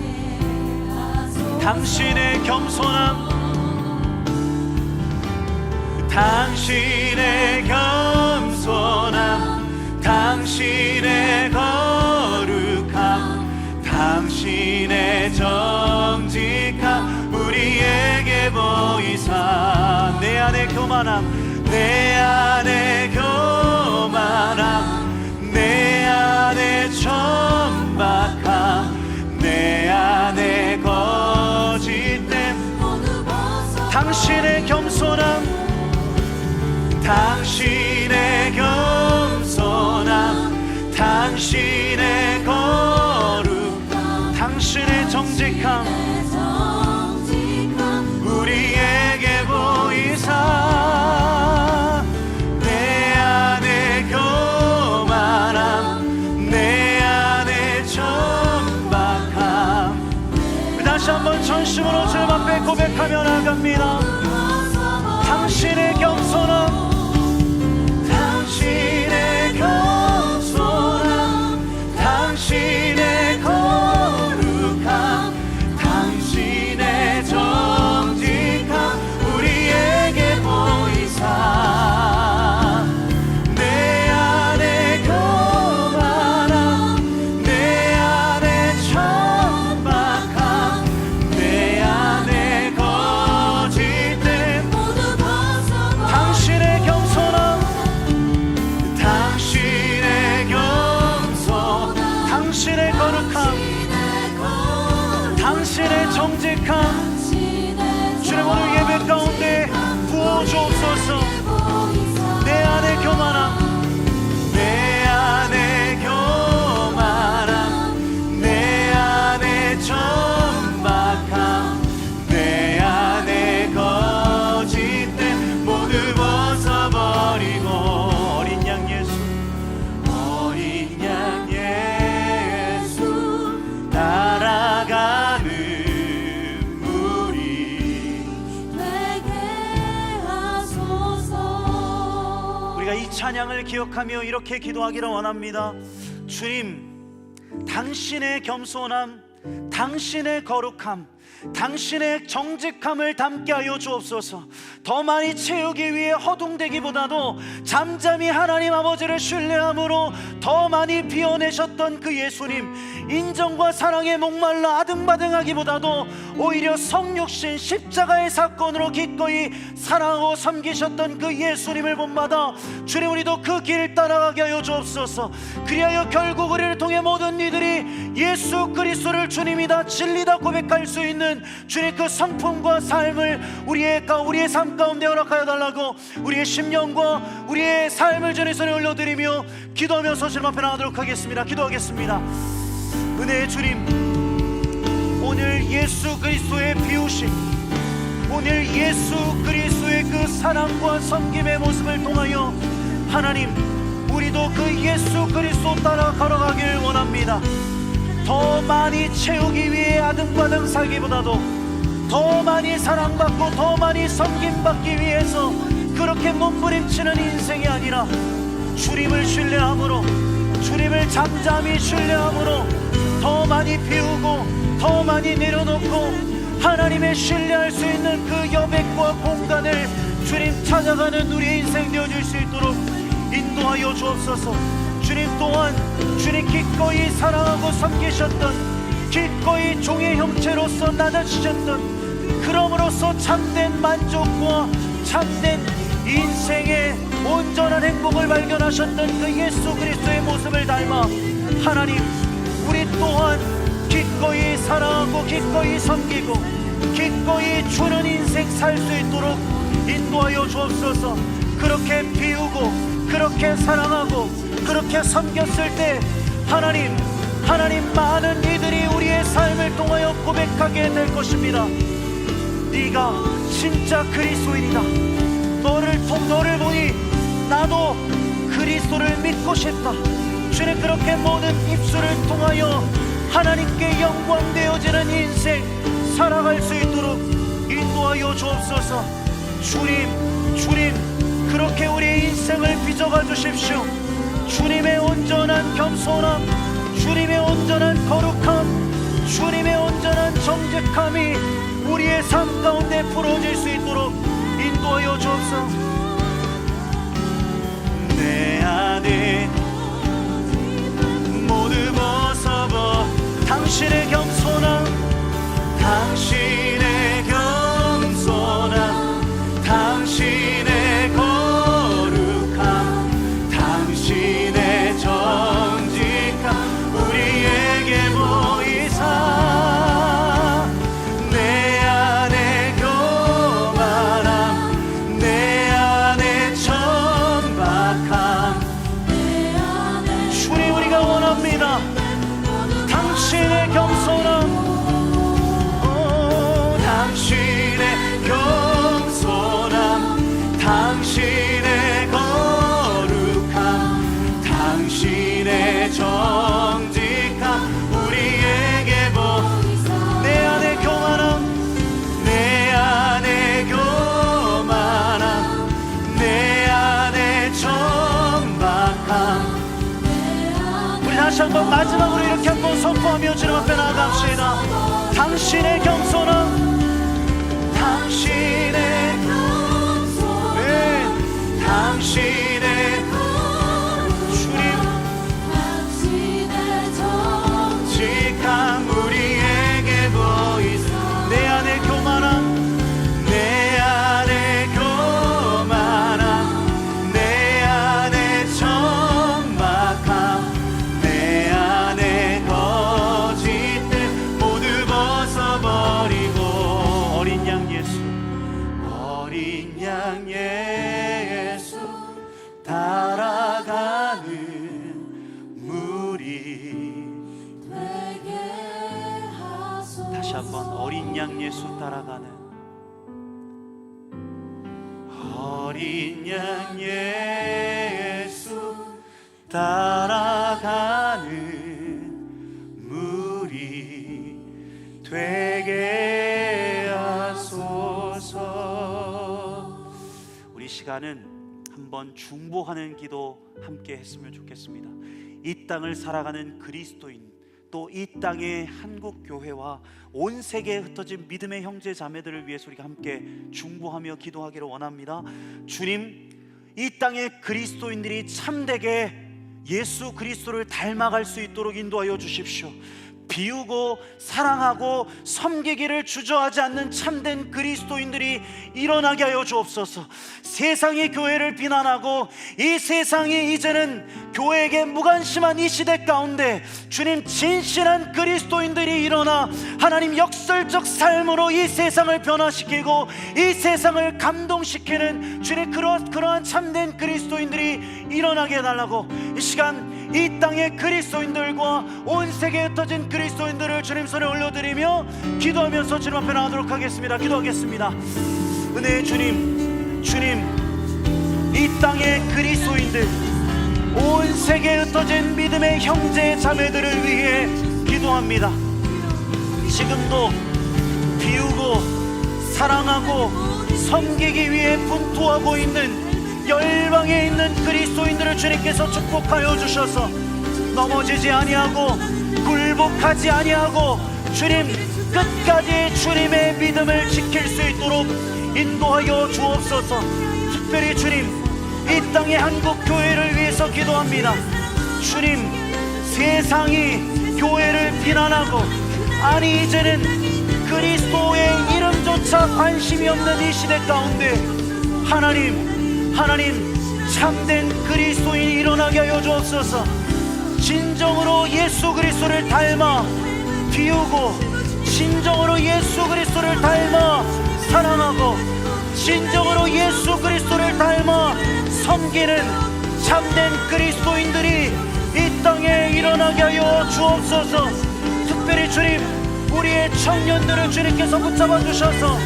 하소서. 당신의 겸손함 당신의 거룩함 당신의 정직함 우리에게 보이사 내 안에 교만함 내 안에 천박함 내 안에 거짓됨 당신의 겸손함 당신의 거룩 당신의 정직함 우리에게 보이사 내 안에 교만함 내 안에 천박함 다시 한번 전심으로 주님 앞에 고백하며 나갑니다. 당신의 겸손함 당신의 거룩함 당신의 정직함 우리에게 보이사 내 안에 교만함 내 안에 천박함 내 안에 거짓됨 당신의 겸손함 당신의 거룩함 당신의 정직함 주님 오늘 예배 가운데 부어주옵소서. 내 안에 교만함 내 안에 교만함 내 안에 천박함 내 안에 거짓됨 모두 벗어버리고 어린 양 예수 따라가는 무리 되게 하소서. 우리가 이 찬양을 기억하며 이렇게 기도하기를 원합니다. 주님, 당신의 겸손함, 당신의 거룩함, 당신의 정직함을 담게 하여 주옵소서. 더 많이 채우기 위해 허둥대기보다도 잠잠히 하나님 아버지를 신뢰함으로 더 많이 비워내셨던 그 예수님, 인정과 사랑에 목말라 아등바등하기보다도 오히려 성육신 십자가의 사건으로 기꺼이 사랑하고 섬기셨던 그 예수님을 본받아 주님 우리도 그 길을 따라가게 하여 주옵소서. 그리하여 결국 우리를 통해 모든 이들이 예수 그리스도를 주님이다 진리다 고백할 수 있는 주님 그 성품과 삶을 우리의 삶 가운데 허락하여 달라고 우리의 심령과 우리의 삶을 주님 손에 올려드리며 기도하면서 주님 앞에 나가도록 하겠습니다. 기도하겠습니다. 은혜의 주님, 오늘 예수 그리스도의 비우심, 오늘 예수 그리스도의 그 사랑과 섬김의 모습을 통하여 하나님 우리도 그 예수 그리스도 따라 걸어가길 원합니다. 더 많이 채우기 위해 아등바등 살기보다도 더 많이 사랑받고 더 많이 섬김받기 위해서 그렇게 몸부림치는 인생이 아니라 주님을 신뢰함으로, 주님을 잠잠히 신뢰함으로 더 많이 비우고 더 많이 내려놓고 하나님의 신뢰할 수 있는 그 여백과 공간을 주님 찾아가는 우리의 인생 되어줄 수 있도록 인도하여 주옵소서. 주님 또한 주님 기꺼이 사랑하고 섬기셨던, 기꺼이 종의 형체로서 나눠주셨던, 그럼으로써 참된 만족과 참된 인생의 온전한 행복을 발견하셨던 그 예수 그리스도의 모습을 닮아 하나님 우리 또한 기꺼이 사랑하고 기꺼이 섬기고 기꺼이 주는 인생 살 수 있도록 인도하여 주옵소서. 그렇게 비우고 그렇게 사랑하고 그렇게 섬겼을 때 하나님 많은 이들이 우리의 삶을 통하여 고백하게 될 것입니다. 네가 진짜 그리스도인이다. 너를 보니 나도 그리스도를 믿고 싶다. 주님, 그렇게 모든 입술을 통하여 하나님께 영광 되어지는 인생 살아갈 수 있도록 인도하여 주옵소서. 주님 그렇게 우리의 인생을 빚어가 주십시오. 주님의 온전한 겸손함, 주님의 온전한 거룩함, 주님의 온전한 정직함이 우리의 삶 가운데 풀어질 수 있도록 인도하여 주옵소서. 내 안에 모두 벗어버 당신의 겸손함, 당신의 겸손함, 당신의 거룩함, 당신의 정직함 우리에게 보이사. 내 안에 교만함, 내 안에 천박함, 주님 우리가 원합니다. 당신의 겸손함, 당신의 겸손함, 당신의 거룩함, 당신의 정직함 우리에게 보이사. 내 안에 교만함, 내 안에 교만함, 내 안에 천박함. 우리 다시 한번 마지막으로 이렇게 한번 선포하며 주님 앞에 나아갑시다. 당신의 겸손함, 당신의 겸손함, 네, 당신의 주님, 당신의 정직함 우리에게 보이사. 내 안에 교만함, 내 안에 교만함, 내 안에 천박함, 내 안에 거짓들 모두 벗어버리고 어린 양 예수, 어린 양 예수 따라가는 무리 되게 하소서. 다시 한번 어린 양 예수 따라가는, 어린 양 예수 따라가는 무리 되게 하소서. 우리 시간은 한번 중보하는 기도 함께 했으면 좋겠습니다. 이 땅을 살아가는 그리스도인, 또 이 땅의 한국 교회와 온 세계에 흩어진 믿음의 형제 자매들을 위해서 우리가 함께 중보하며 기도하기를 원합니다. 주님, 이 땅의 그리스도인들이 참되게 예수 그리스도를 닮아갈 수 있도록 인도하여 주십시오. 비우고 사랑하고 섬기기를 주저하지 않는 참된 그리스도인들이 일어나게 하여 주옵소서. 세상이 교회를 비난하고 이 세상이 이제는 교회에게 무관심한 이 시대 가운데 주님, 진실한 그리스도인들이 일어나 하나님 역설적 삶으로 이 세상을 변화시키고 이 세상을 감동시키는 주님, 그러한 참된 그리스도인들이 일어나게 해달라고 이 시간 이 땅의 그리스도인들과 온 세계에 흩어진 그리스도인들을 주님 손에 올려드리며 기도하면서 주님 앞에 나가도록 하겠습니다. 기도하겠습니다. 은혜의 주님, 이 땅의 그리스도인들, 온 세계에 흩어진 믿음의 형제 자매들을 위해 기도합니다. 지금도 비우고 사랑하고 섬기기 위해 분투하고 있는 열방에 있는 그리스도인들을 주님께서 축복하여 주셔서 넘어지지 아니하고 굴복하지 아니하고 주님, 끝까지 주님의 믿음을 지킬 수 있도록 인도하여 주옵소서. 특별히 주님, 이 땅의 한국 교회를 위해서 기도합니다. 주님, 세상이 교회를 비난하고 아니 이제는 그리스도의 이름조차 관심이 없는 이 시대 가운데 하나님 참된 그리스도인이 일어나게 하여 주옵소서. 진정으로 예수 그리스도를 닮아 비우고, 진정으로 예수 그리스도를 닮아 사랑하고, 진정으로 예수 그리스도를 닮아 섬기는 참된 그리스도인들이 이 땅에 일어나게 하여 주옵소서. 특별히 주님, 우리의 청년들을 주님께서 붙잡아 주셔서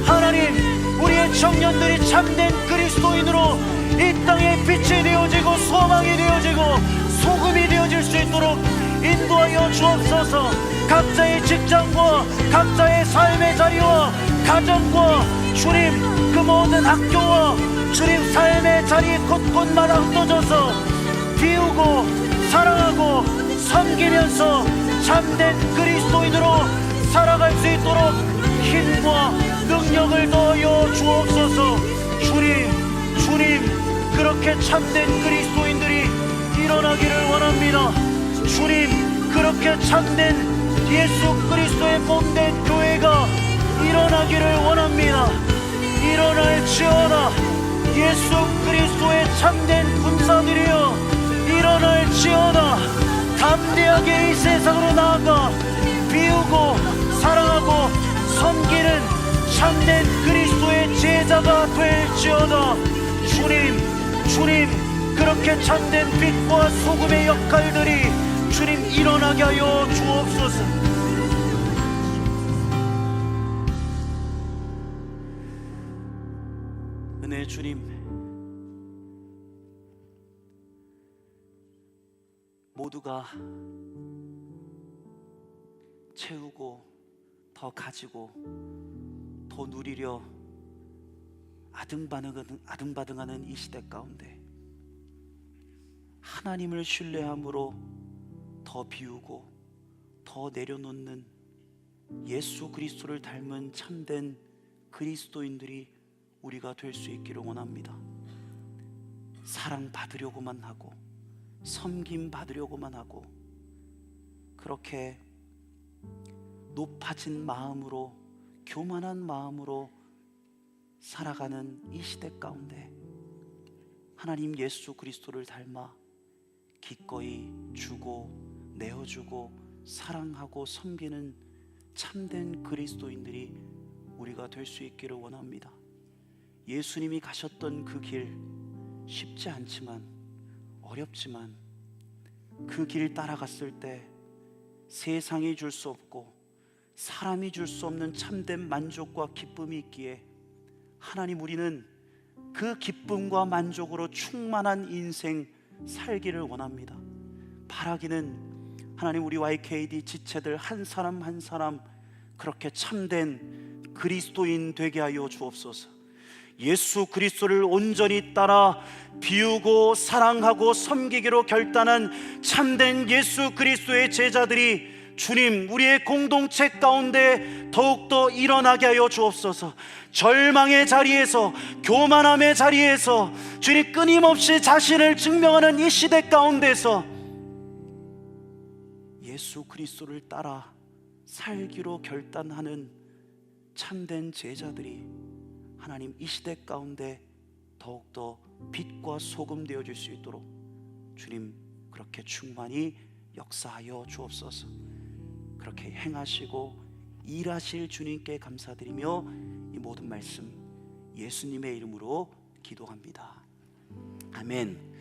하나님, 우리의 청년들이 참된 그리스도인으로 이 땅에 빛이 되어지고 소망이 되어지고 소금이 되어질 수 있도록 인도하여 주옵소서. 각자의 직장과 각자의 삶의 자리와 가정과 주님 그 모든 학교와 주님 삶의 자리 곳곳마다 흩어져서 비우고 사랑하고 섬기면서 참된 그리스도인으로 살아갈 수 있도록 힘과 능력을 더하여 주옵소서. 주님 그렇게 참된 그리스도인들이 일어나기를 원합니다. 주님 그렇게 참된 예수 그리스도의 몸된 교회가 일어나기를 원합니다. 일어날지어다. 예수 그리스도의 참된 군사들이여 일어날지어다. 담대하게 이 세상으로 나아가 비우고 사랑하고 섬기는 참된 그리스도의 제자가 될지어다. 주님 그렇게 참된 빛과 소금의 역할들이 주님 일어나게 하여 주옵소서. 은혜의 주님, 모두가 채우고 더 가지고 더 누리려 아등바등하는 이 시대 가운데 하나님을 신뢰함으로 더 비우고 더 내려놓는 예수 그리스도를 닮은 참된 그리스도인들이 우리가 될 수 있기를 원합니다. 사랑받으려고만 하고 섬김 받으려고만 하고 그렇게 높아진 마음으로 교만한 마음으로 살아가는 이 시대 가운데 하나님 예수 그리스도를 닮아 기꺼이 주고 내어주고 사랑하고 섬기는 참된 그리스도인들이 우리가 될 수 있기를 원합니다. 예수님이 가셨던 그 길 쉽지 않지만 어렵지만 그 길 따라갔을 때 세상이 줄 수 없고 사람이 줄 수 없는 참된 만족과 기쁨이 있기에 하나님, 우리는 그 기쁨과 만족으로 충만한 인생 살기를 원합니다. 바라기는 하나님, 우리 YKD 지체들 한 사람 한 사람 그렇게 참된 그리스도인 되게 하여 주옵소서. 예수 그리스도를 온전히 따라 비우고 사랑하고 섬기기로 결단한 참된 예수 그리스도의 제자들이 주님, 우리의 공동체 가운데 더욱더 일어나게 하여 주옵소서. 절망의 자리에서, 교만함의 자리에서 주님 끊임없이 자신을 증명하는 이 시대 가운데서 예수 그리스도를 따라 살기로 결단하는 참된 제자들이 하나님, 이 시대 가운데 더욱더 빛과 소금 되어질 수 있도록 주님 그렇게 충만히 역사하여 주옵소서. 그렇게 행하시고 일하실 주님께 감사드리며 이 모든 말씀 예수님의 이름으로 기도합니다. 아멘.